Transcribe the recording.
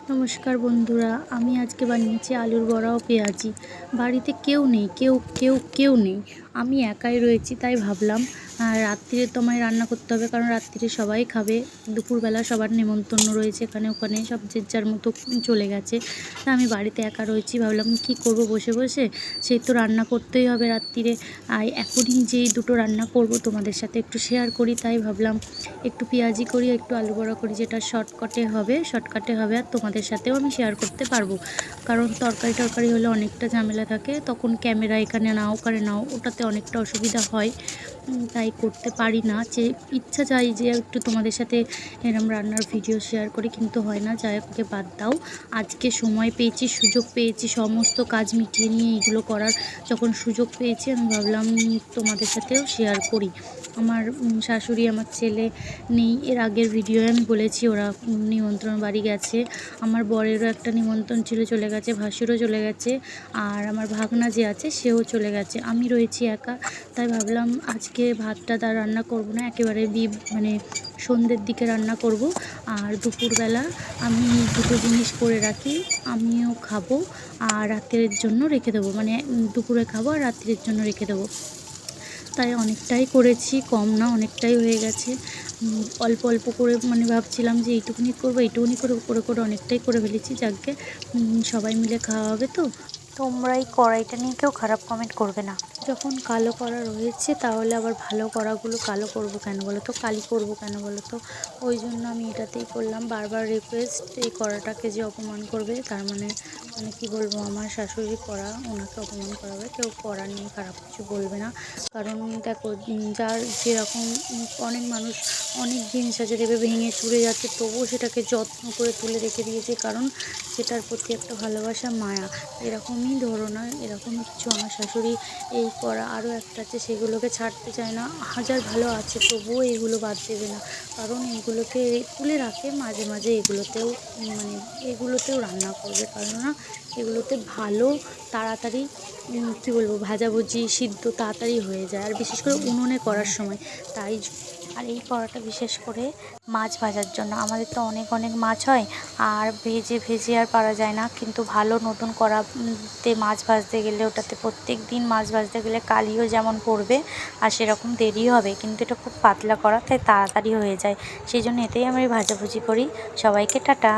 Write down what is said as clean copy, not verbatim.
নমস্কার বন্ধুরা, আমি আজকে বানিয়েছি আলুর বড়া ও পেঁয়াজি। বাড়িতে কেউ নেই, কেউ নেই, আমি একাই রয়েছি। তাই ভাবলাম রাত্রিরে তো আমায় রান্না করতে হবে, কারণ রাত্রিরে সবাই খাবে। দুপুরবেলা সবার নেমন্তন্ন রয়েছে, এখানে ওখানে সব যে যার মতো চলে গেছে। তা আমি বাড়িতে একা রয়েছি, ভাবলাম কি করব বসে বসে, সেই তো রান্না করতেই হবে রাত্রিরে। আর এখনই যেই দুটো রান্না করব তোমাদের সাথে একটু শেয়ার করি, তাই ভাবলাম একটু পেঁয়াজি করি, একটু আলু বড়া করি, যেটা শর্টকাটে হবে আর তোমাদের সাথেও আমি শেয়ার করতে পারবো। কারণ তরকারি হলে অনেকটা ঝামেলা থাকে, তখন ক্যামেরা এখানে নাও ওখানে নাও, ওটাতে অনেকটা অসুবিধা হয়। তাই করতে পারি না। যে ইচ্ছা চাই যে একটু তোমাদের সাথে এরম রান্নার ভিডিও শেয়ার করি, কিন্তু হয় না। যাই হোক, বাদ দাও। আজকে সময় পেয়েছি, সুযোগ পেয়েছি, সমস্ত কাজ মিটিয়ে নিয়ে এগুলো করার যখন সুযোগ পেয়েছি, আমি ভাবলাম তোমাদের সাথেও শেয়ার করি। আমার শাশুড়ি, আমার ছেলে নেই। এর আগের ভিডিওয়ে আমি বলেছি ওরা নিমন্ত্রণ বাড়ি গেছে। আমার বরেরও একটা নিমন্ত্রণ ছিল, চলে গেছে, ভাসুরও চলে গেছে, আর আমার ভাগনা যে আছে সেও চলে গেছে। আমি রয়েছি একা। তাই ভাবলাম আজকে ভাতটা রান্না করব না, একেবারে মানে সন্ধ্যের দিকে রান্না করব। আর দুপুরবেলা আমি দুটো জিনিস করে রাখি, আমিও খাবো আর রাত্রের জন্য রেখে দেবো। মানে দুপুরে খাবো আর রাত্রের জন্য রেখে দেবো। তাই অনেকটাই করেছি, কম না, অনেকটাই হয়ে গেছে। অল্প অল্প করে মানে ভাবছিলাম যে এইটুকুনি করে করে অনেকটাই করে ফেলেছি। যাকগে, সবাই মিলে খাওয়া হবে তো। তোমরা এই কড়াইটা নিয়ে কেউ খারাপ কমেন্ট করবে না। যখন কালো কড়া রয়েছে, তাহলে আবার ভালো কড়াগুলো কালো করব কেন বলো তো, কালি করব কেন বলো তো। ওই জন্য আমি এটাতেই করলাম। বারবার রিকোয়েস্ট, এই কড়াটাকে যে অপমান করবে, তার মানে কি বলবো, আমার শাশুড়ি কড়া, ওনাকে অপমান করাবে। কেউ কড়া নিয়ে খারাপ কিছু বলবে না। কারণ দেখো, যার যেরকম, অনেক মানুষ অনেক জিনিস আছে দেখবে ভেঙে চুরে যাচ্ছে, তবুও সেটাকে যত্ন করে তুলে রেখে দিয়েছে, কারণ সেটার প্রতি একটা ভালোবাসা, মায়া। এরকমই ধরো না, এরকমই কিছু। আমার শাশুড়ি এই করা আরও একটা আছে, সেগুলোকে ছাড়তে চায় না। হাজার ভালো আছে, তবুও এগুলো বাদ দেবে না, কারণ এইগুলোকে তুলে রাখে। মাঝে মাঝে এগুলোতেও রান্না করবে, কারণ না এগুলোতে ভালো তাড়াতাড়ি কী বলবো, ভাজাভুজি সিদ্ধ তাড়াতাড়ি হয়ে যায়, আর বিশেষ করে উনুনে করার সময়। তাই আর এই কড়াটা বিশেষ করে মাছ ভাজার জন্য। আমাদের তো অনেক অনেক মাছ হয়, আর ভেজে ভেজে আর পারা যায় না। কিন্তু ভালো নতুন কড়াতে মাছ ভাজতে গেলে, ওটাতে প্রত্যেক দিন মাছ ভাজতে গেলে কালিও যেমন পড়বে আর সেরকম দেরিও হবে। কিন্তু এটা খুব পাতলা কড়া, তাই তাড়াতাড়ি হয়ে যায়। সেই জন্য এতেই আমি ভাজাভুজি করি। সবাইকে টাটা।